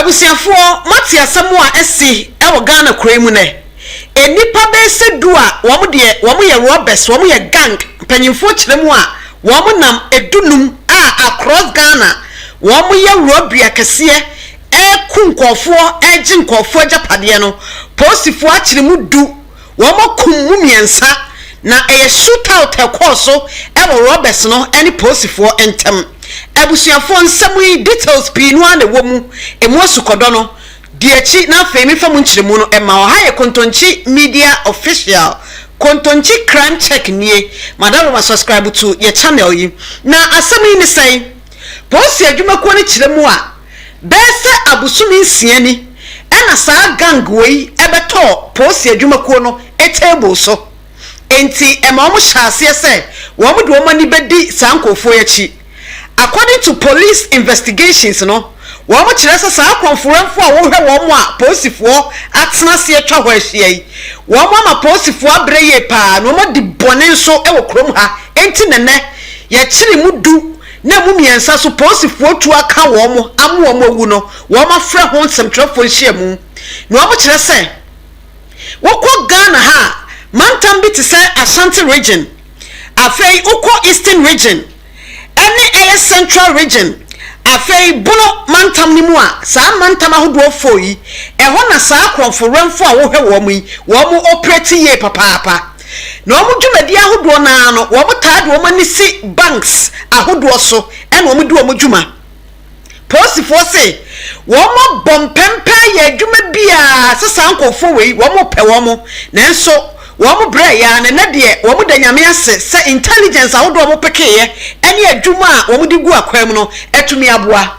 Abusiafo mati asɛm a ɛsi ɛwɔ Ghana kura mu ne enipa bɛsɛ du a wɔn yɛ R0bers wɔn yɛ gang panyimfo kyerɛ mu a wɔn nam edunum a across Ghana wɔn yɛ R0bia kɛseɛ ɛku nkɔfoɔ ɛgye nkɔfoɔ agyapadeɛ no posifoɔ akyerɛ mu du wɔn kum mu miɛnsa na ɛyɛ shootout ɛkɔɔ so ɛwɔ R0bers no ɛne posifoɔ ntɛm abusuafo nsɛm yi details pii no ana wɔ mu emu asukɔdɔ no diachi na afei me fam nkyeremu no ɛma ɔha yɛ kontonchi media official kontonchi crime check nie madam ma subscribe to your channel yi na asɛm yi ne sɛn posi adwumakuo ne kyeremu a bɛsɛ abusumi nsiani ɛna saa gang wei ɛbɛtɔ posi adwumakuo no etable so enti ɛma ɔmo hyɛaseɛ sɛ wɔn de wɔn ani bɛdi saa nkɔfoɔ akyi. According to police investigations no wɔn kyerɛ sɛ saa konferenfo a wɔhwɛ wɔn a posifoɔ atena se atwa hɔ ahyia yi wɔn ama posifoɔ abrɛ yie paa na wɔn de bɔne nso ɛwɔ kurom ha enti nene yɛkyere mu du na mu miɛnsa so posifoɔ tu aka wɔn amu wɔn awu no wɔn afrɛ ho nsɛmtwerɛfoɔ hyia mu na wɔn kyerɛ sɛ wɔkɔ Ghana ha mantam bi te sɛ Ashanti region afei wɔkɔ Eastern region ɛne Central region afei bono mantam ni mu a saa mantam ahodoɔ fo yi ɛhɔ na saa konferenfo a wɔhwɛ wɔn yi wɔn operate ye papaapa na wɔn dwumadi ahodoɔ na no wɔn taa de wɔn ani si banks ahodoɔ so ɛna wɔn di wɔn dwuma posifoɔ se wɔn bɔ mpɛmpɛ yɛ dwuma bia sesa nkɔfo wei wɔn pɛ wɔn nanso wɔn brɛ ya na deɛ wɔn da nyame ase sɛ intelligence ahodoɔ wɔn pekeye ɛne adwuma a wɔn di gu akwam no etumi aboa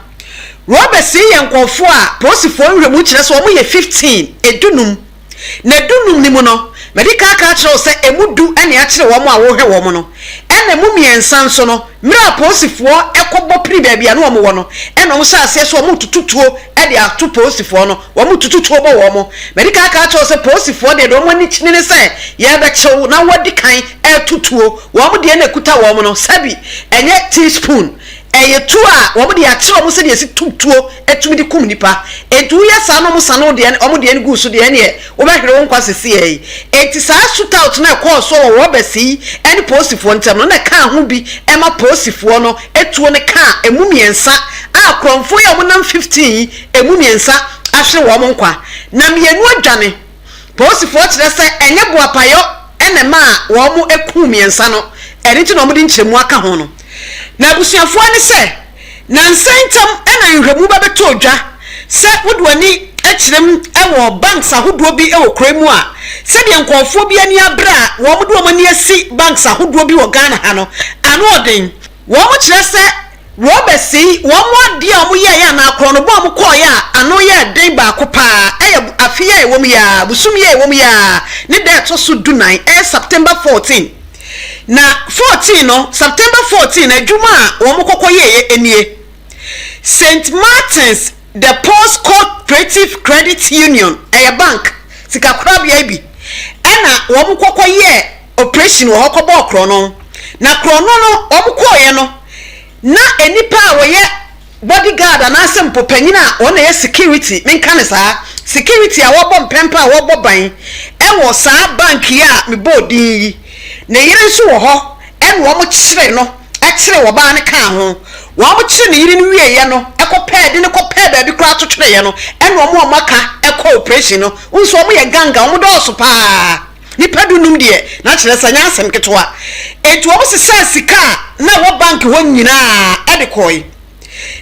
R0bers yɛ nkɔfo a posifoɔ nhwɛmu kyerɛ sɛ wɔn yɛ 15 edunum na edunum ni mu no medical ka kyerɛ sɛ emu du ɛne akyerɛ wɔn a wɔhwɛ wɔn no ɛna mu miɛnsa nso no mmerɛ posifoɔ ɛkɔbɔ pri baabi a no wɔn wɔ no ɛna wɔn hyɛ aseɛ so wɔn tututuo ɛde ato posifoɔ no wɔn tututuo bɔ wɔn medical ka kyerɛ sɛ posifoɔ deɛ wɔn ani kyene ne sɛ yɛbɛkyɛw na wɔdi kan ɛtutuo wɔn deɛ na ekuta wɔn no sabi ɛnyɛ teaspoon ɛyɛ tu a wɔn de akyerɛ wɔn sɛ deɛ si tutuo etumi de kum nipa etu yɛ saa no mo sano deɛ wɔn deɛ ne gu so deɛ ne wɔbɛhwere wɔn kwase si yɛ eti saa shootout na ɛkɔɔ so wɔ R0bers yi ɛne posifoɔ ntɛm no na ka ho bi ɛma posifoɔ no etuo ne ka emu miɛnsa a krɔmfo yɛ wɔn nam 15 emu miɛnsa ahwere wɔn nkwa na mienu adwane posifoɔ kyerɛ sɛ ɛnyɛ boapayɔ ɛna ma wɔn eku miɛnsa no ɛne ti na wɔn de nkyerɛmu aka ho no na abusuafoɔ ne sɛ na nsentam ɛna nhwɛmu bɛbɛtɔ odwa sɛ wodwani akyerem ɛwɔ banks ahodoɔ bi ɛwɔ kura mu a sɛdeɛ nkɔfoɔ bi ani abra a wɔn de wɔn ani asi banks ahodoɔ bi wɔ Ghana ha no ano ɔden wɔn kyerɛ sɛ R0bers yi wɔn ade a wɔn yɛ na akorɔ no bɔ wɔn kɔɔ yɛ a ano yɛ den baako paa ɛyɛ afi yɛ wɔn yɛ busum yɛ wɔn yɛ ne da ɛtɔ so dunan ɛyɛ September 14 na 14 no September 14 adwuma a wɔn kokɔ yɛ enie St Martins the Post Cooperative Credit Union ɛyɛ bank sika korabea bi ɛna wɔn kokɔ yɛ operation wɔ hɔ kɔbɔ korɔ no na korɔ no wɔn kɔɔ no na enipa a wɔyɛ bodyguard anaasɛ mpopanyin a wɔn yɛ security menka ne saa security a wɔbɔ mpɛmpɛ a wɔbɔ ban ɛwɔ saa bank yi a mebɔ din yi na yire nso wɔ hɔ ɛn wɔn kyerɛ no ɛkyerɛ wɔ baa ne ka ho wɔn kyerɛ ne yire no wie yɛ no ɛkɔpɛ de ne kɔpɛ baabi kora to twere yɛ no ɛn wɔn aka ɛkɔ operation no nso wɔn yɛ ganga wɔn dɔɔso paa nipa dunum deɛ na kyerɛ sɛ nya asɛm ketewa etu wɔn sesa sika na wɔ bank hɔ nyinaa ɛde kɔɛ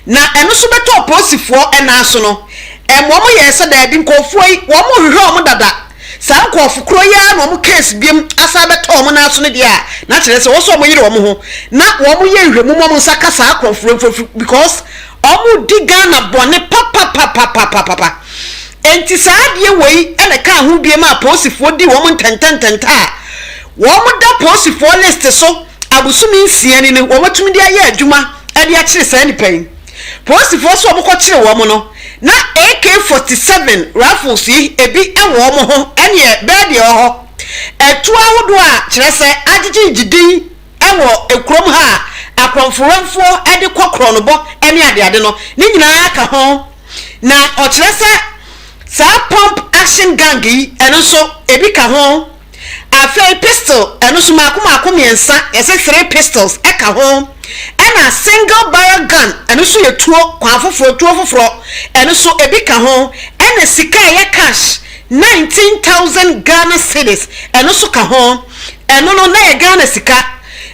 na ɛno so bɛtɔ posifoɔ ɛna so no wɔn yɛ sɛ daabi nkɔfoɔ yi wɔn hwehwɛ wɔn dada saa nkɔfo kuro ya na wɔn case biem asa bɛtɔ wɔn na so ne deɛ na kyerɛ sɛ wɔso wɔn yire wɔn ho na wɔn yɛ nhwɛmu wɔn nsa ka saa nkɔfo because wɔn di Ghana bɔne papa enti saa deɛ wei ɛna ka ho biem a posifoɔ di wɔn ntɛntɛntɛntɛ a wɔn da posifoɔ list so abusumi nsia ni wɔn tumi de ayɛ adwuma ɛde akyere saa nipa yi posifoɔ so wɔn kɔ kyerɛ wɔn no na AK-47 rifles yi ebi ɛwɔ wɔn ho ɛne bɛɛde ɛwɔ hɔ ɛtu ahodoɔ a kyerɛ sɛ agyegye gidin ɛwɔ ekurom ha akrɔmforanfoɔ ɛde kɔ korɔnobɔ ɛne adeade no ne nyinaa ka ho na ọkyerɛ sɛ saa pump action gang yi ɛno so ebi ka ho afei pistol ɛno so maako mmiɛnsa yɛsɛ 3 pistols ɛka ho ɛna single barrel gun ɛno so yɛ tuo foforɔ ɛno so ebi ka ho ɛna sika yɛ cash 19,000 Ghana cedis ɛno so ka ho ɛno no na yɛ Ghana sika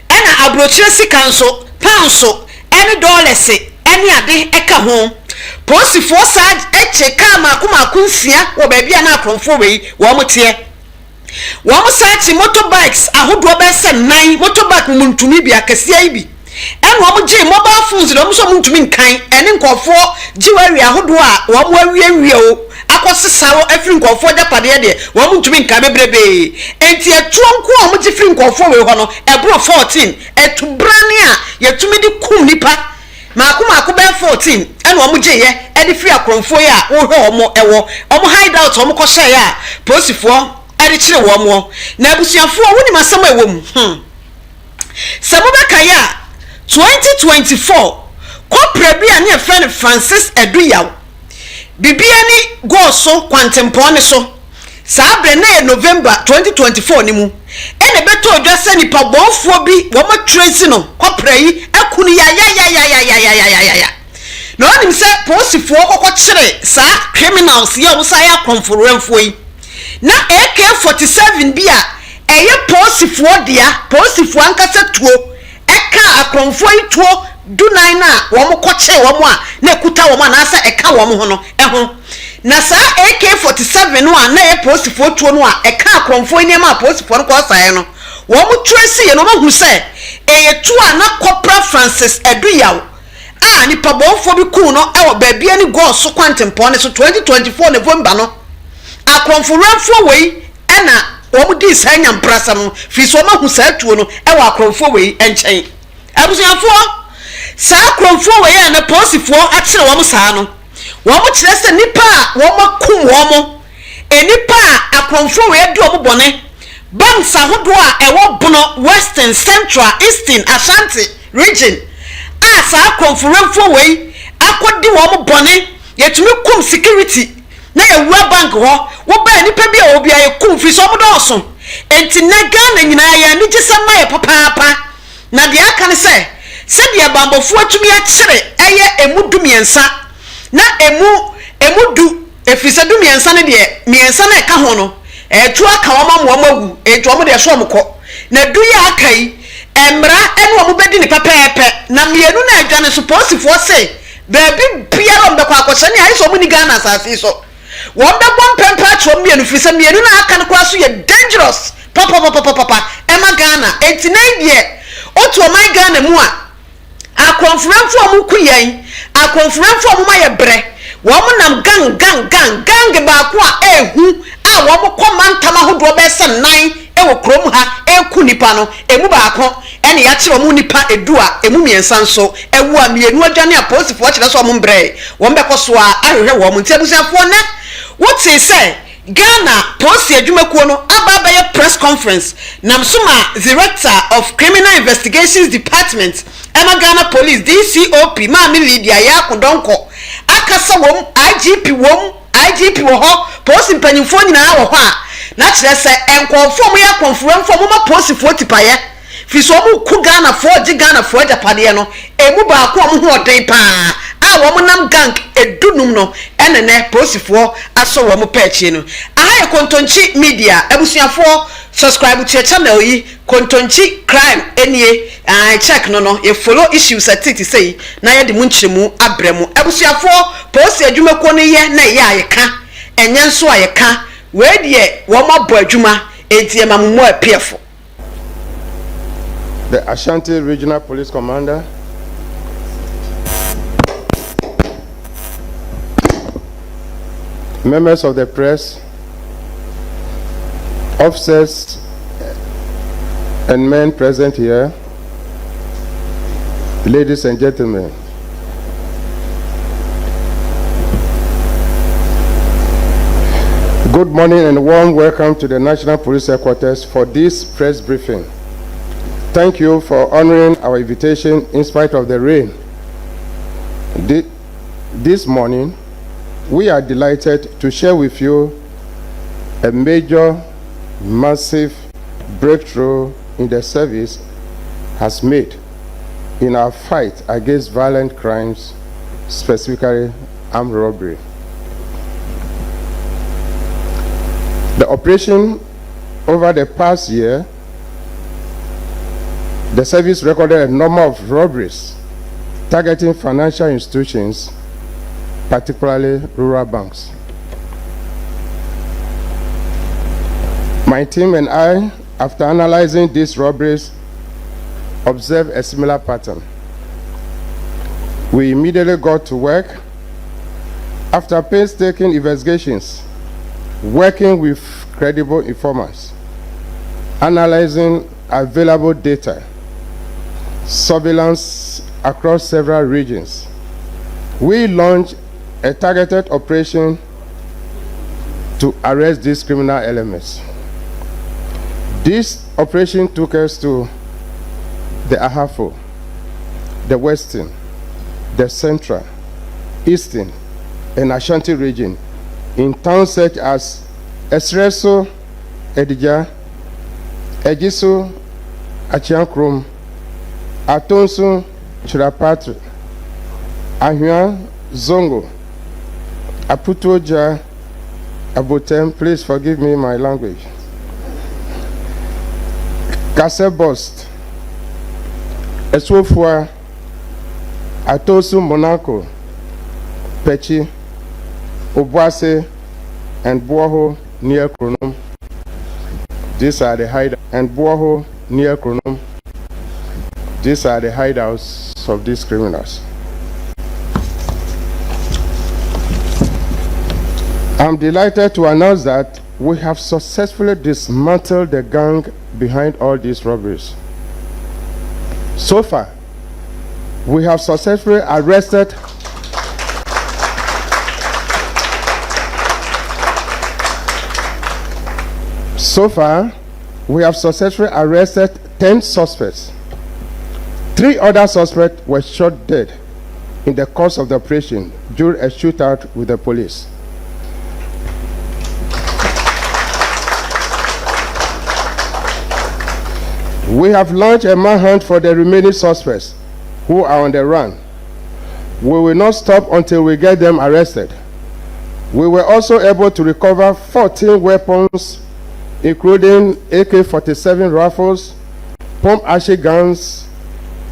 ɛna abrokyerɛ sika nso pound so ɛne dollars ɛne ade ɛka ho polisifoɔ saa ɛkyɛ kaa maako nsia wɔ baabi a na akrɔmfoɔ wei wɔn teɛ wɔn saa kyi motorbikes ahodoɔ bɛsɛ 9 motorbike muntumi bi akɛseɛ yi bi ɛna wɔn gye mobile phones na wɔn nso muntumi nkan ɛne nkɔfoɔ gye wɔawie ahodoɔ a wɔn awie o akɔsesa wɔ afiri nkɔfoɔ gyapadeɛ deɛ wɔn muntumi nkan bebrebe enti etuo nko a wɔn gye firi nkɔfoɔ wei hɔ no ɛboro 14 etubrane a yɛtumi de kum nipa maako bɛ 14 ɛna wɔn gye yɛ ɛde firi akrɔmfoɔ yi a wɔhwɛ wɔn ɛwɔ wɔn hideout wɔn kɔhyɛ yɛ a polisifoɔ ɛde kyerɛ wɔn na abusuafoɔ wɔn nim asɛm a ɛwɔ mu sɛ mobɛka yɛ a 2024 kɔpra bi a ne yɛfrɛ no Francis Eduyaw bibia ni go so kwantempɔn ne so saa bere na yɛ November 2024 ni mu ɛna bɛtɔ odwa sɛ nipa bɔnfoɔ bi wɔn trace no kɔpra yi akunu ya na onim sɛ polisifoɔ kɔkɔ kyerɛ saa criminals yɛ wɔn sa yɛ akrɔmfoɔ yi na AK-47 bi a ɛyɛ polisifoɔ dia polisifoɔ ankasa tuo ɛka akrɔmfoɔ yi tuo D0wn na wɔn kɔkye wɔn a na ekuta wɔn a na asa ɛka wɔn ho no ɛho na saa AK-47 no a na yɛ polisifoɔ tuo no a ɛka akrɔmfoɔ yi nneɛma a polisifoɔ no kɔsaeɛ no wɔn trace yɛ no wɔn hu sɛ ɛyɛ tuo a na Corporal Francis Eduyaw a nipa bɔnfoɔ bi kuu no ɛwɔ baabi ani gɔɔ so kwantempɔn ne so 2024 November no akrɔmfoɔ wei ɛna wɔn di saa nyamprasam no fi so wɔn hu saa tuo no ɛwɔ akrɔmfoɔ wei nkyɛn abusuafoɔ saa akrɔmfoɔ wei a na polisifoɔ akyerɛ wɔn saa no wɔn kyerɛ sɛ nipa a wɔn akum wɔn nipa a akrɔmfoɔ wei adi wɔn bɔne banks ahodoɔ a ɛwɔ bono Western, Central, Eastern, Ashanti region a saa akrɔmfoɔ wei akɔdi wɔn bɔne yɛtumi kum security na yɛwura bank hɔ wɔbaa nipa bi a obi a yɛkum fi so wɔn dɔɔso enti na Ghana nyinaa yɛ ani gye sɛ ma yɛ papaapa na deɛ aka ne sɛ sɛdeɛ bambɔfoɔ atumi akyere ɛyɛ emu du mmiɛnsa na emu du efisɛ du mmiɛnsa ne deɛ mmiɛnsa na ɛka ho no ɛtu aka wɔn ama wɔn awu enti wɔn deɛ so wɔn kɔ na du yɛ aka yi mmara ɛne wɔn bɛdi ne pɛpɛɛpɛ na mmienu na adwane so polisifoɔ se baabi biara wɔn bɛkɔ akɔhyɛ ne ayɛ sɛ wɔn ni Ghana asase so wɔn bɛbɔ mpɛmpɛ akyerɛ mmienu fisɛ mmienu na aka no koraa so yɛ dangerous papa ɛma Ghana enti na deɛ otu ɔman Ghana mu a akrɔmfoɔ mu ku yɛn akrɔmfoɔ mu ma yɛ brɛ wɔn nam gang baako a ehu a wɔn kɔ mantam ahodoɔ bɛsɛ 9 ɛwɔ kurom ha eku nipa no emu baako ɛne yɛakyerɛ wɔn nipa edu a emu mmiɛnsa nso ɛwu a mmienu adwane a polisifoɔ kyerɛ sɛ wɔn brɛ wɔn bɛkɔ so a ahwehwɛ wɔn nti abusuafoɔ nɛ wote sɛ Ghana polisi adwumakuo no aba abɛyɛ press conference nam so ma Director of Criminal Investigations Department Emma Ghana Police DCOP Maami Lydia Yakodonko akasa wɔm IGP wɔ hɔ polisi mpanyinfoɔ nyinaa wɔ hɔ a na kyerɛ sɛ nkɔɔfoɔ mo yɛ akɔnfoɔ mo ma polisifoɔ tipayɛ fi so mo ku Ghana foɔ gye Ghana foɔ japadeɛ no emu baako a mo ho ɔden paa a wɔn nam gang edunum no ɛnene polisifoɔ aso wɔn pɛɛkyi no aha yɛ kontonchi media abusuafoɔ subscribe to channel yi kontonchi crime enie check no ye follow issues atiti say na ye de mu nkyeremu abremu abusuafoɔ polisi adwumakuo no ye na ye ayeka enye nso ayeka we de wɔn abɔ adwuma enti emamumu apiefo. The Ashanti Regional Police Commander, members of the press, officers and men present here, ladies and gentlemen. Good morning and warm welcome to the National Police Headquarters for this press briefing. Thank you for honoring our invitation in spite of the rain. This morning, we are delighted to share with you a major, massive breakthrough in the service has made in our fight against violent crimes, specifically armed robbery. The operation over the past year, the service recorded a number of robberies targeting financial institutions, particularly rural banks. My team and I, after analyzing these robberies, observed a similar pattern. We immediately got to work. After painstaking investigations, working with credible informants, analyzing available data, surveillance across several regions, we launched a targeted operation to arrest these criminal elements. This operation took us to the Ahafo, the Western, the Central, Eastern, and Ashanti region in towns such as Esreso, Edija, Ejiso, Achiankrom, Atonso, Chirapatre, Ahua, Zongo, Aputoja, Abotem, please forgive me my language, Kasebost, Eswofua, Atosu Monaco, Pechi, Obuase, and Buaho near Kronum. These are the hideouts, and Buaho near Kronum. These are the hideouts of these criminals. I'm delighted to announce that we have successfully dismantled the gang behind all these robberies. So far, we have successfully arrested So far, we have successfully arrested 10 suspects. 3 other suspects were shot dead in the course of the operation during a shootout with the police. We have launched a manhunt for the remaining suspects who are on the run. We will not stop until we get them arrested. We were also able to recover 14 weapons, including AK-47 rifles, pump-action guns,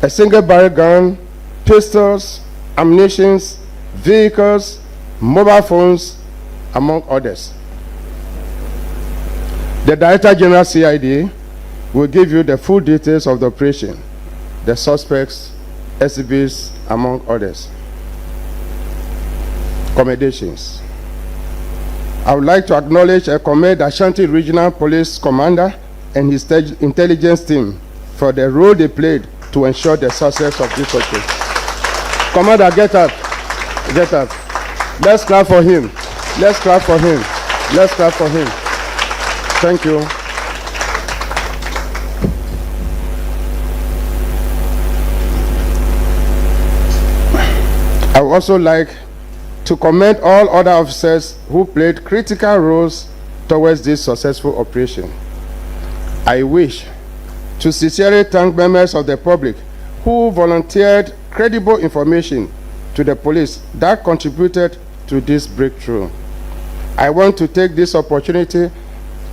a single-barrel gun, pistols, ammunition, vehicles, mobile phones, among others. The Director General CID will give you the full details of the operation, the suspects, exhibits, among others. Commendations. I would like to acknowledge and commend Ashanti Regional Police Commander and his intelligence team for the role they played to ensure the success of this operation. Commander, get up. Get up. Let's clap for him. Let's clap for him. Let's clap for him. Thank you. I would also like to commend all other officers who played critical roles towards this successful operation. I wish to sincerely thank members of the public who volunteered credible information to the police that contributed to this breakthrough. I want to take this opportunity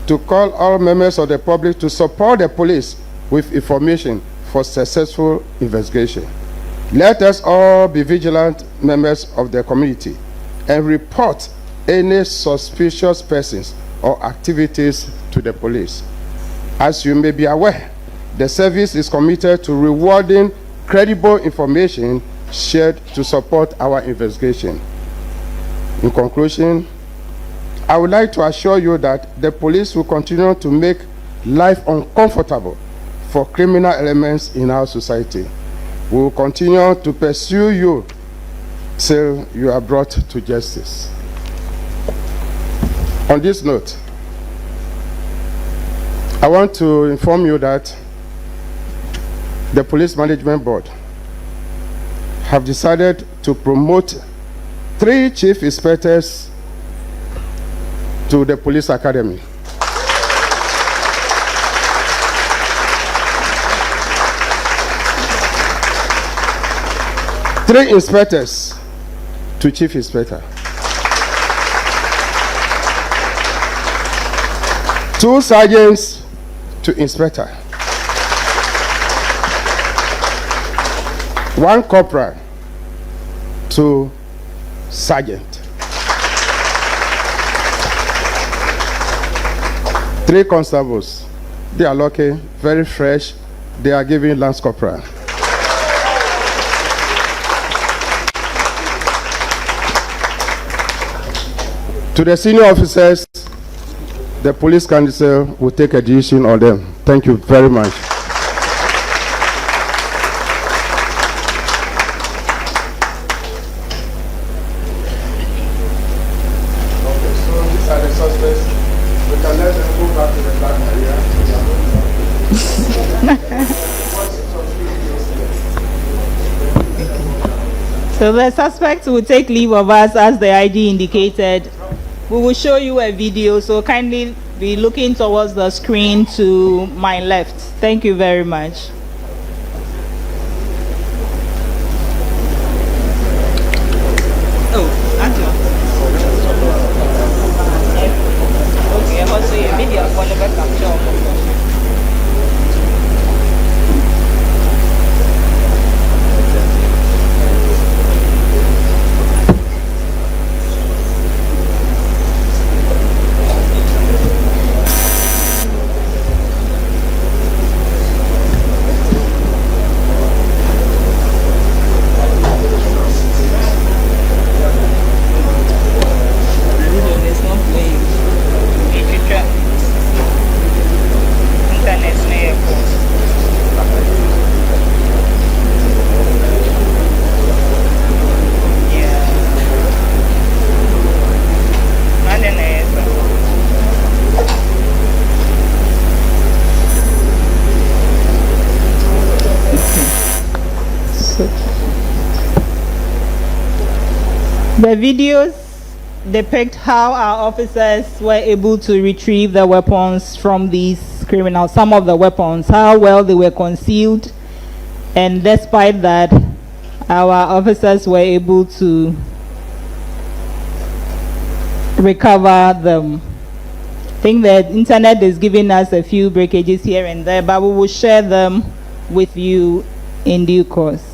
to call all members of the public to support the police with information for successful investigation. Let us all be vigilant members of the community and report any suspicious persons or activities to the police. As you may be aware, the service is committed to rewarding credible information shared to support our investigation. In conclusion, I would like to assure you that the police will continue to make life uncomfortable for criminal elements in our society. We will continue to pursue you till you are brought to justice. On this note, I want to inform you that the Police Management Board have decided to promote 3 chief inspectors to the police academy. Three inspectors to chief inspector. 2 sergeants to inspector. 1 corporal to sergeant. 3 constables. They are lucky, very fresh. They are giving lance corporal. To the senior officers, the police council will take a decision on them. Thank you very much. So the suspect will take leave of us as the ID indicated. We will show you a video, so kindly be looking towards the screen to my left. Thank you very much. The videos depict how our officers were able to retrieve the weapons from these criminals, some of the weapons, how well they were concealed, and despite that, our officers were able to recover them. I think the internet is giving us a few breakages here and there, but we will share them with you in due course.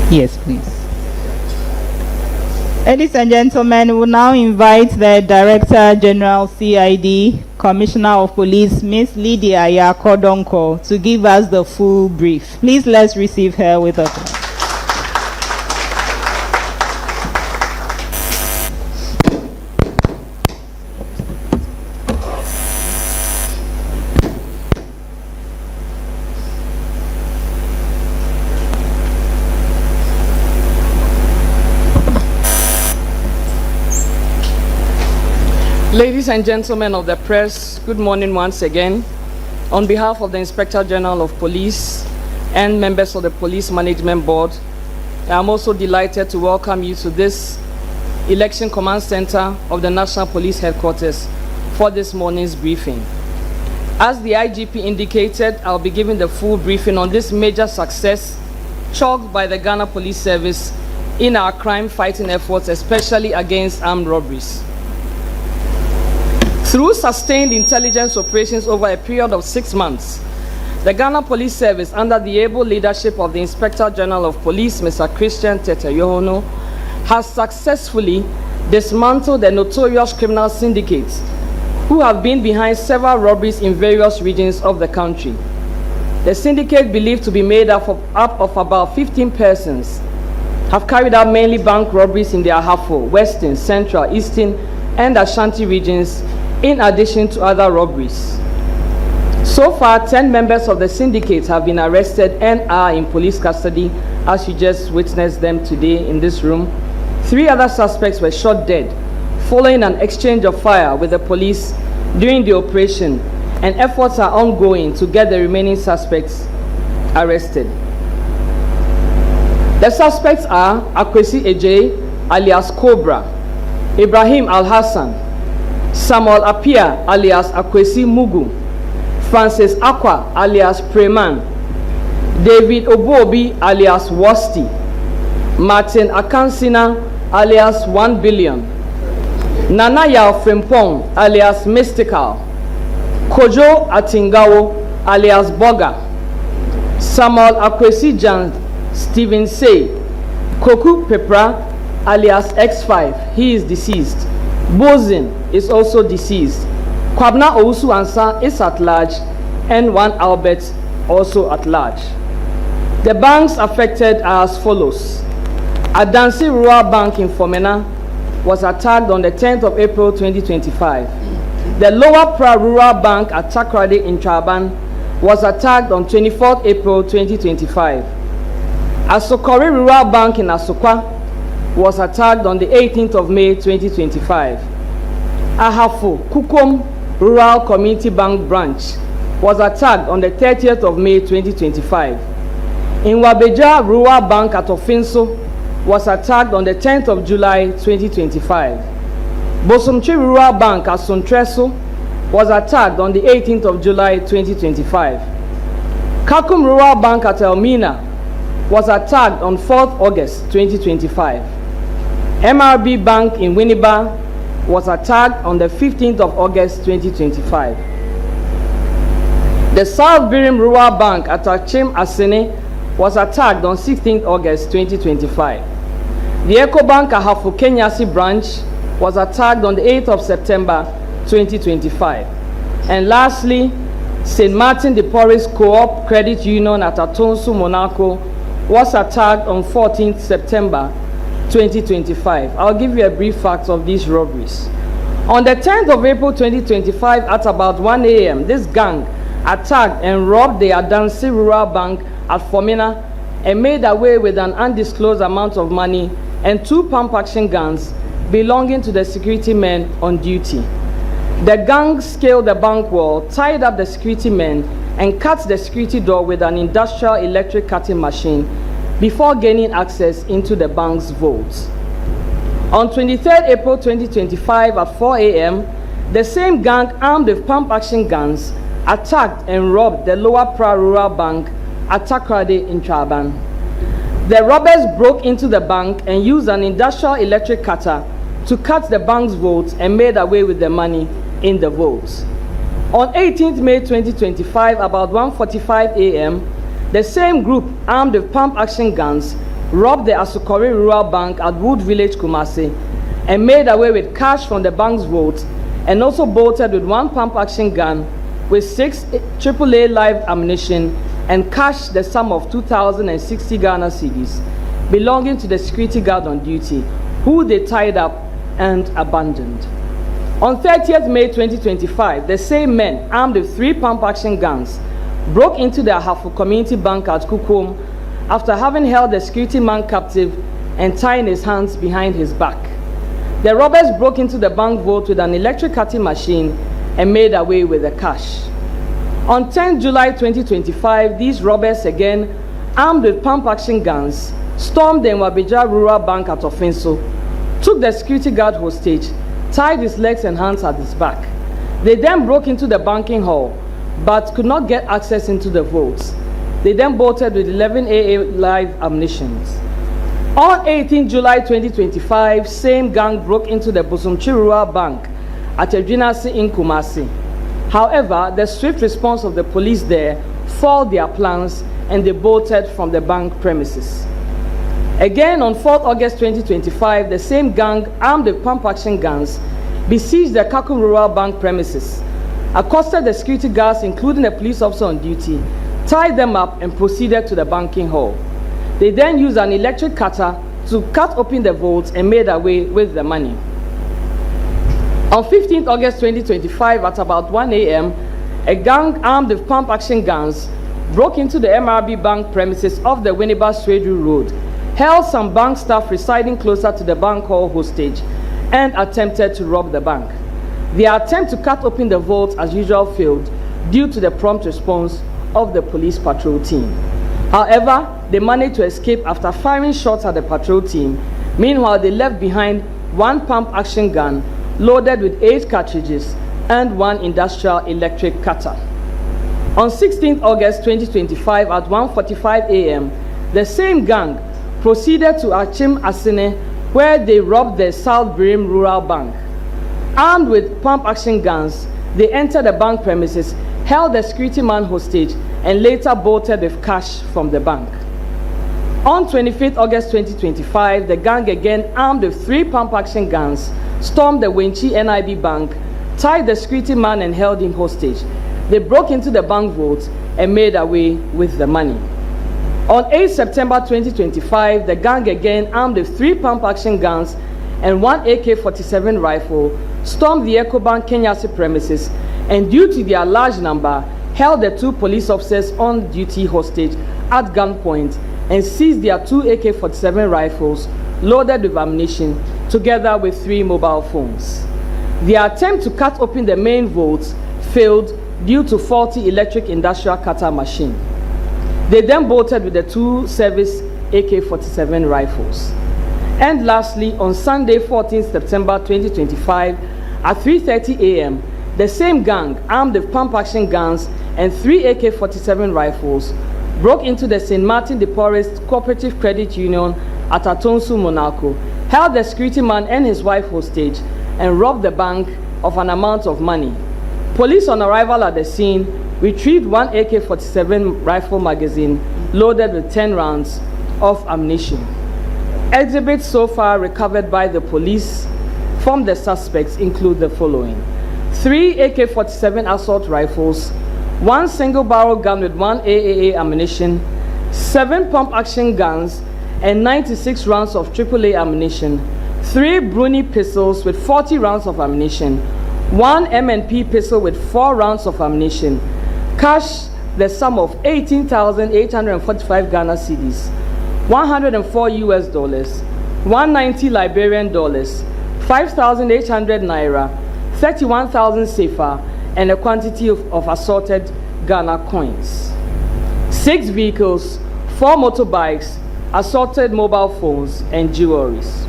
Yes, please. Ladies and gentlemen, we will now invite the Director General CID, Commissioner of Police, Ms. Lydia Yakodonko, to give us the full brief. Please let's receive her with applause. Ladies and gentlemen of the press, good morning once again. On behalf of the Inspector General of Police and members of the Police Management Board, I am also delighted to welcome you to this Election Command Center of the National Police Headquarters for this morning's briefing. As the IGP indicated, I'll be giving the full briefing on this major success chalked by the Ghana Police Service in our crime-fighting efforts, especially against armed robberies. Through sustained intelligence operations over a period of 6 months, the Ghana Police Service, under the able leadership of the Inspector General of Police, Mr. Christian Teteyohono, has successfully dismantled the notorious criminal syndicates who have been behind several robberies in various regions of the country. The syndicate, believed to be made up of about 15 persons, have carried out mainly bank robberies in the Ahafo, Western, Central, Eastern, and Ashanti regions, in addition to other robberies. So far, 10 members of the syndicate have been arrested and are in police custody, as you just witnessed them today in this room. 3 other suspects were shot dead following an exchange of fire with the police during the operation, and efforts are ongoing to get the remaining suspects arrested. The suspects are Arr3sted alias Cobra, Ibrahim Al-Hassan, Samuel Apia alias Arr3sted Mugu, Francis Akwa alias Preman, David Obobi alias Wasti, Martin Akansina alias 1 Billion, Nanaya Frimpong alias Mystical, Kojo Atingawo alias Boga, Samuel Arr3sted Jan Stephen Say, Koku Pepra alias X5, he is deceased. Bozin is also deceased. Kwabna Owusu Ansa is at large, and 1 Albert also at large. The banks affected are as follows. Adansi Rural Bank in Fomena was attacked on the 10th of April 2025. The Lower Pra Rural Bank at Takrade in Traban was attacked on 24th April 2025. Asokore Rural Bank in Asokwa was attacked on the 18th of May 2025. Ahafo Kukom Rural Community Bank branch was attacked on the 30th of May 2025. In Wabeja Rural Bank at Ofinso was attacked on the 10th of July 2025. Bosomchi Rural Bank at Sontreso was attacked on the 18th of July 2025. Kakum Rural Bank at Elmina was attacked on 4th August 2025. MRB Bank in Winneba was attacked on the 15th of August 2025. The South Birim Rural Bank at Achim Asene was attacked on 16th August 2025. The Eco Bank Ahafo Kenyasi branch was attacked on the 8th of September 2025. And lastly, St. Martin de Porres Co-op Credit Union at Atonsu, Monaco was attacked on 14th September 2025. I'll give you a brief fact of these robberies. On the 10th of April 2025 at about 1 a.m., this gang attacked and robbed the Adansi Rural Bank at Fomena and made away with an undisclosed amount of money and 2 pump-action guns belonging to the security men on duty. The gang scaled the bank wall, tied up the security men, and cut the security door with an industrial electric cutting machine before gaining access into the bank's vaults. On 23rd April 2025 at 4 a.m., the same gang armed with pump-action guns attacked and robbed the Lower Pra Rural Bank at Takrade in Traban. The robbers broke into the bank and used an industrial electric cutter to cut the bank's vaults and made away with the money in the vaults. On 18th May 2025, about 1:45 a.m., the same group, armed with pump-action guns, robbed the Asokore Rural Bank at Wood Village, Kumasi, and made away with cash from the bank's vault, and also bolted with 1 pump-action gun with 6 AAA live ammunition and cashed the sum of 2,060 Ghana cedis belonging to the security guard on duty, who they tied up and abandoned. On 30th May 2025, the same men, armed with 3 pump-action guns, broke into the Ahafo Community Bank at Kukum after having held the security man captive and tying his hands behind his back. The robbers broke into the bank vault with an electric cutting machine and made away with the cash. On 10 July 2025, these robbers, again armed with pump-action guns, stormed the Nwabija Rural Bank at Ofinso, took the security guard hostage, tied his legs and hands at his back. They then broke into the banking hall, but could not get access into the vaults. They then bolted with 11 AA live ammunition. On 18 July 2025, same gang broke into the Bosomchi Rural Bank at Edwinasi in Kumasi. However, the swift response of the police there foiled their plans and they bolted from the bank premises. Again, on 4th August 2025, the same gang, armed with pump-action guns, besieged the Kakum Rural Bank premises, accosted the security guards, including a police officer on duty, tied them up, and proceeded to the banking hall. They then used an electric cutter to cut open the vaults and made away with the money. On 15th August 2025, at about 1 a.m., a gang armed with pump-action guns broke into the MRB Bank premises off the Winneba Swedru Road, held some bank staff residing closer to the bank hall hostage, and attempted to rob the bank. Their attempt to cut open the vault as usual failed due to the prompt response of the police patrol team. However, they managed to escape after firing shots at the patrol team. Meanwhile, they left behind one pump-action gun loaded with 8 cartridges and one industrial electric cutter. On 16th August 2025 at 1:45 a.m., the same gang proceeded to Achim Asine, where they robbed the South Birim Rural Bank. Armed with pump-action guns, they entered the bank premises, held the security man hostage, and later bolted with cash from the bank. On 25th August 2025, the gang, again armed with 3 pump-action guns, stormed the Wenchi NIB Bank, tied the security man and held him hostage. They broke into the bank vault and made away with the money. On 8 September 2025, the gang, again armed with 3 pump-action guns and 1 AK-47 rifle, stormed the EcoBank Kenyasi premises and, due to their large number, held the 2 police officers on duty hostage at gunpoint and seized their 2 AK-47 rifles loaded with ammunition, together with 3 mobile phones. Their attempt to cut open the main vaults failed due to faulty electric industrial cutter machine. They then bolted with the 2 service AK-47 rifles. And lastly, on Sunday, 14th September 2025, at 3:30 a.m., the same gang, armed with pump-action guns and 3 AK-47 rifles, broke into the St. Martin de Porres Cooperative Credit Union at Atonsu, Monaco, held the security man and his wife hostage, and robbed the bank of an amount of money. Police, on arrival at the scene, retrieved 1 AK-47 rifle magazine loaded with 10 rounds of ammunition. Exhibits so far recovered by the police from the suspects include the following: 3 AK-47 assault rifles, 1 single-barrel gun with 1 AAA ammunition, 7 pump-action guns, and 96 rounds of AAA ammunition, 3 Bruni pistols with 40 rounds of ammunition, 1 M&P pistol with 4 rounds of ammunition, cash the sum of 18,845 Ghana cedis, 104 US dollars, 190 Liberian dollars, 5,800 naira, 31,000 sefa, and a quantity of assorted Ghana coins. 6 vehicles, 4 motorbikes, assorted mobile phones, and jewelries.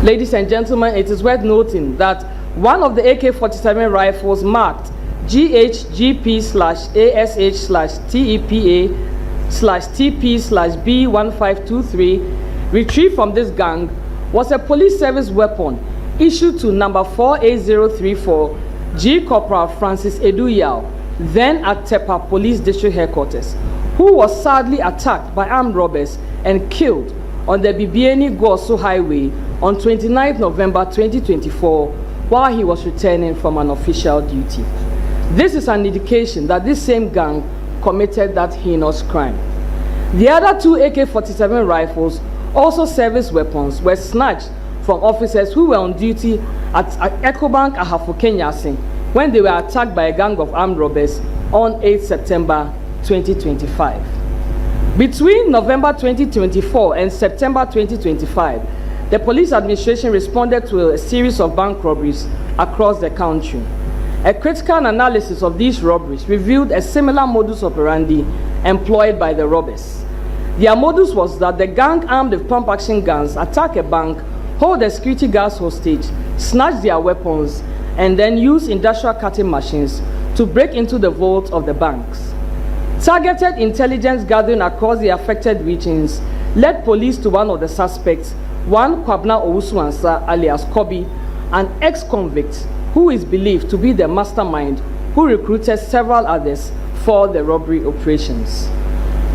Ladies and gentlemen, it is worth noting that one of the AK-47 rifles marked GHGP/ASH/TEPA/TP/B1523 retrieved from this gang was a police service weapon issued to number 48034 G Corporal Francis Eduyao, then at Tepa Police District Headquarters, who was sadly attacked by armed robbers and killed on the Bibiani-Goso Highway on 29 November 2024 while he was returning from an official duty. This is an indication that this same gang committed that heinous crime. The other 2 AK-47 rifles, also service weapons, were snatched from officers who were on duty at EcoBank Ahafo Kenyasi when they were attacked by a gang of armed robbers on 8 September 2025. Between November 2024 and September 2025, the police administration responded to a series of bank robberies across the country. A critical analysis of these robberies revealed a similar modus operandi employed by the robbers. Their modus was that the gang armed with pump-action guns attack a bank, hold the security guards hostage, snatch their weapons, and then use industrial cutting machines to break into the vaults of the banks. Targeted intelligence gathering across the affected regions led police to one of the suspects, one Kwabna Owusu-Ansah alias Kobi, an ex-convict who is believed to be the mastermind who recruited several others for the robbery operations.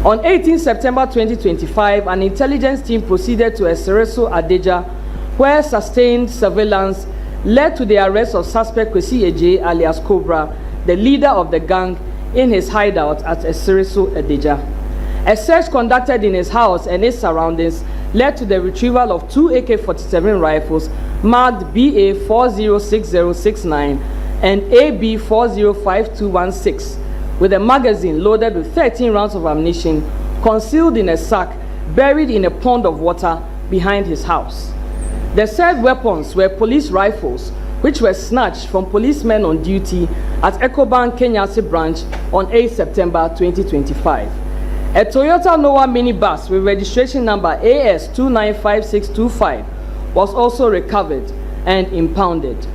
On 18 September 2025, an intelligence team proceeded to Esereso Adeja, where sustained surveillance led to the arrest of suspect Kwesi Eje alias Cobra, the leader of the gang, in his hideout at Esereso Adeja. A search conducted in his house and its surroundings led to the retrieval of 2 AK-47 rifles marked BA406069 and AB405216, with a magazine loaded with 13 rounds of ammunition concealed in a sack buried in a pond of water behind his house. The said weapons were police rifles, which were snatched from policemen on duty at Ecobank Kenyasi branch on 8 September 2025. A Toyota Noah minibus with registration number AS295625 was also recovered and impounded.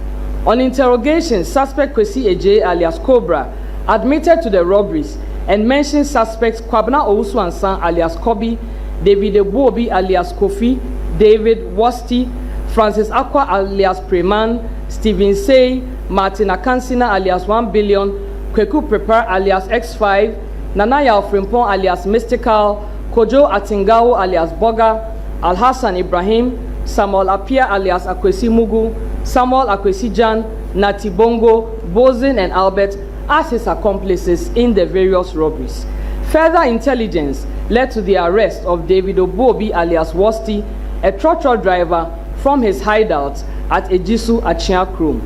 On interrogation, suspect Kwesi Eje alias Cobra admitted to the robberies and mentioned suspects Kwabna Owusu-Ansah alias Kobi, David Ebobi alias Kofi, David Wasti, Francis Akwa alias Preman, Stephen Say, Martin Akansina alias 1 billion, Kweku Prepare alias X5, Nanaya Frimpong alias Mystical, Kojo Atingawo alias Boga, Alhassan Ibrahim, Samuel Apia alias Akwesi Mugu, Samuel Akwesi Jan, Nati Bongo, Bozin and Albert as his accomplices in the various robberies. Further intelligence led to the arrest of David Obobi alias Wasti, a trotro driver, from his hideout at Ejisu Achia Krom.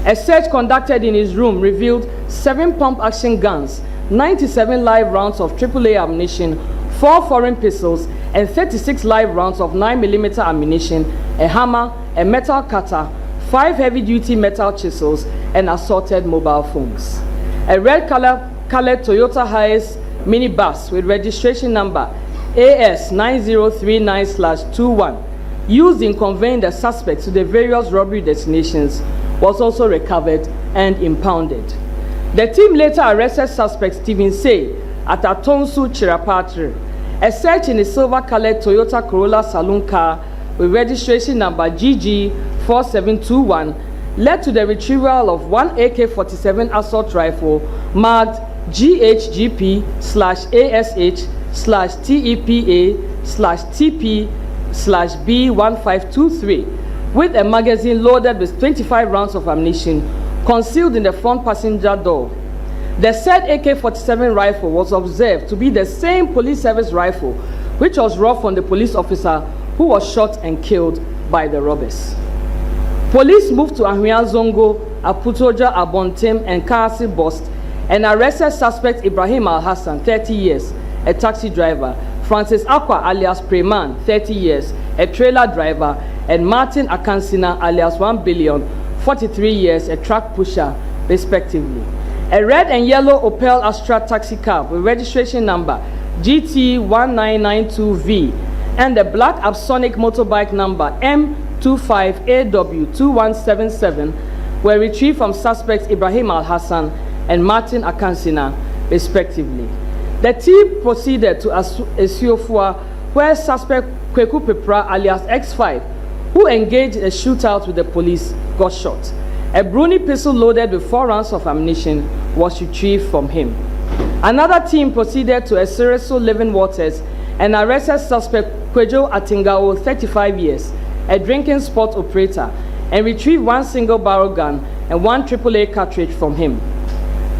A search conducted in his room revealed 7 pump-action guns, 97 live rounds of AAA ammunition, 4 foreign pistols, and 36 live rounds of 9mm ammunition, a hammer, a metal cutter, 5 heavy-duty metal chisels, and assorted mobile phones. A red-colored Toyota Hiace minibus with registration number AS9039/21, used in conveying the suspects to the various robbery destinations, was also recovered and impounded. The team later arrested suspect Stephen Say at Atonsu Chirapatre. A search in a silver-colored Toyota Corolla saloon car with registration number GG4721 led to the retrieval of 1 AK-47 assault rifle marked GHGP/ASH/TEPA/TP/B1523 with a magazine loaded with 25 rounds of ammunition concealed in the front passenger door. The said AK-47 rifle was observed to be the same police service rifle which was robbed from the police officer who was shot and killed by the robbers. Police moved to Ahwea Zongo, Aputoja, Abontem, and Kasi Bost and arrested suspect Ibrahim Al-Hassan, 30 years, a taxi driver, Francis Akwa alias Preman, 30 years, a trailer driver, and Martin Akansina alias 1 billion, 43 years, a truck pusher, respectively. A red and yellow Opel Astra taxi cab with registration number GT1992V and a black Absonic motorbike number M25AW2177 were retrieved from suspects Ibrahim Al-Hassan and Martin Akansina, respectively. The team proceeded to Esiofua, where suspect Kweku Pepra alias X5, who engaged a shootout with the police, got shot. A Bruni pistol loaded with 4 rounds of ammunition was retrieved from him. Another team proceeded to Esereso Living Waters and arrested suspect Kwejo Atingawo, 35 years, a drinking sport operator, and retrieved 1 single barrel gun and 1 AAA cartridge from him.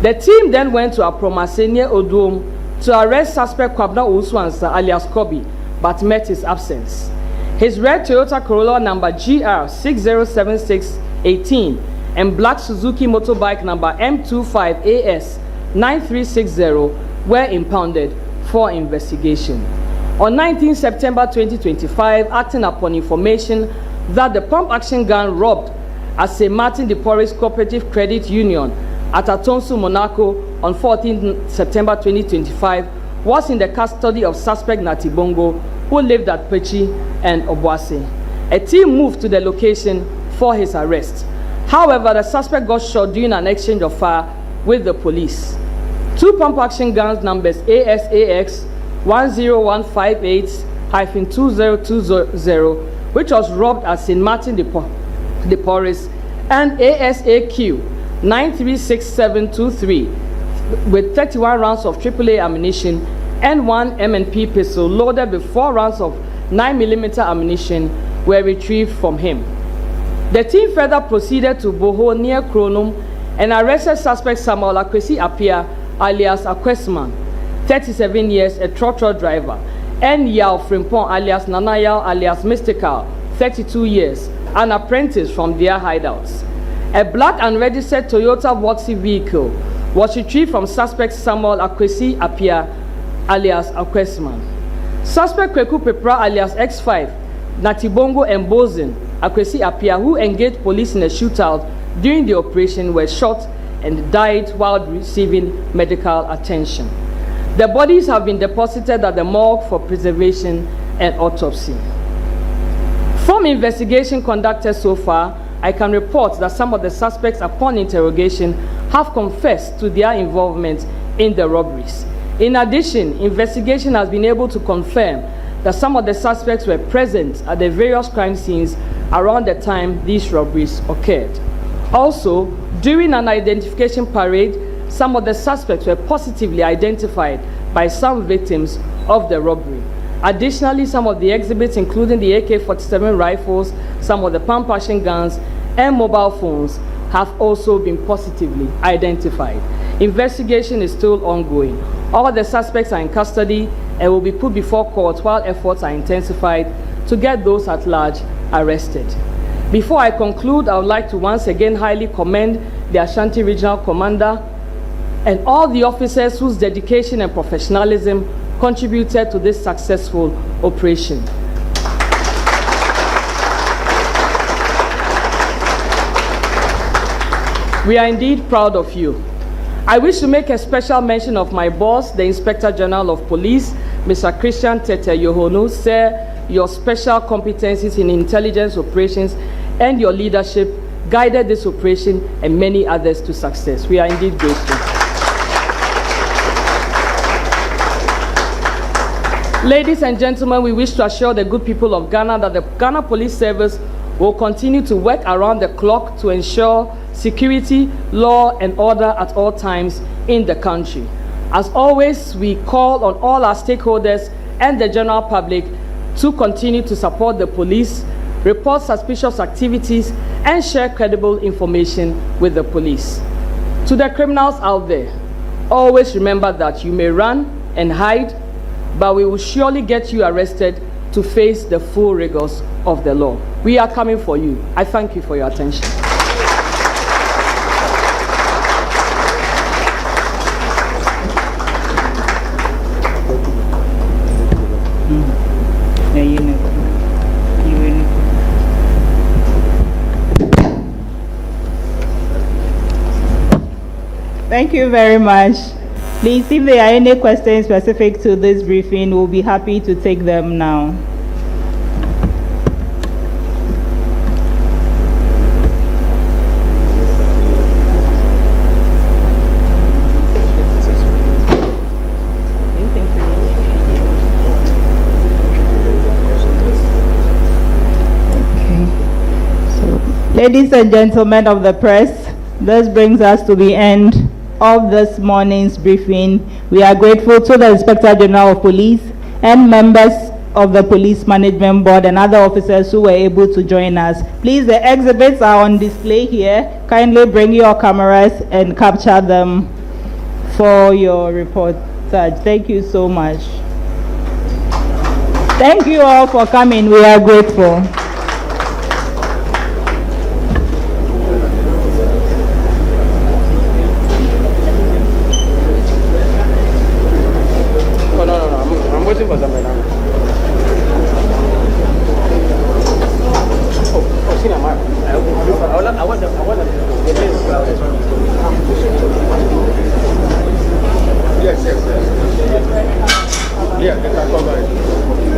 The team then went to Apromase near D0wn to arrest suspect Kwabna Owusu-Ansah alias Kobi, but met his absence. His red Toyota Corolla number GR607618 and black Suzuki motorbike number M25AS9360 were impounded for investigation. On 19 September 2025, acting upon information that the pump action gang robbed at St. Martin de Porres Cooperative Credit Union at Atonsu, Monaco on 14 September 2025 was in the custody of suspect Natibongo, who lived at Pechi and Obuasi. A team moved to the location for his arrest. However, the suspect got shot during an exchange of fire with the police. Two pump action guns numbers ASAX 10158-2020, which was robbed at St. Martin de Porres, and ASAQ 936723 with 31 rounds of AAA ammunition and one M&P pistol loaded with 4 rounds of 9mm ammunition were retrieved from him. The team further proceeded to Boho near Kronum and arrested suspect Samuel Akwesi Apia alias Akwesman, 37 years, a tractor driver, and Yao Frimpong alias Nanayao alias Mystical, 32 years, an apprentice from their hideouts. A black unregistered Toyota Voxy vehicle was retrieved from suspect Samuel Akwesi Apia alias Akwesman. Suspect Kweku Pepra alias X5, Natibongo and Bozin Akwesi Apia, who engaged police in a shootout during the operation, were shot and died while receiving medical attention. The bodies have been deposited at the morgue for preservation and autopsy. From investigation conducted so far, I can report that some of the suspects, upon interrogation, have confessed to their involvement in the robberies. In addition, investigation has been able to confirm that some of the suspects were present at the various crime scenes around the time these robberies occurred. Also, during an identification parade, some of the suspects were positively identified by some victims of the robbery. Additionally, some of the exhibits, including the AK-47 rifles, some of the pump action guns, and mobile phones, have also been positively identified. Investigation is still ongoing. All the suspects are in custody and will be put before court while efforts are intensified to get those at large arrested. Before I conclude, I would like to once again highly commend the Ashanti Regional Commander and all the officers whose dedication and professionalism contributed to this successful operation. We are indeed proud of you. I wish to make a special mention of my boss, the Inspector General of Police, Mr. Christian Tete Yohonu. Sir, your special competencies in intelligence operations and your leadership guided this operation and many others to success. We are indeed grateful. Ladies and gentlemen, we wish to assure the good people of Ghana that the Ghana Police Service will continue to work around the clock to ensure security, law, and order at all times in the country. As always, we call on all our stakeholders and the general public to continue to support the police, report suspicious activities, and share credible information with the police. To the criminals out there, always remember that you may run and hide, but we will surely get you arrested to face the full rigors of the law. We are coming for you. I thank you for your attention. Thank you very much. Please, if there are any questions specific to this briefing, we'll be happy to take them now. Ladies and gentlemen of the press, this brings us to the end of this morning's briefing. We are grateful to the Inspector General of Police and members of the Police Management Board and other officers who were able to join us. Please, the exhibits are on display here. Kindly bring your cameras and capture them for your reportage. Thank you so much. Thank you all for coming. We are grateful. No, I'm waiting for them right now. Yeah, they can cover it.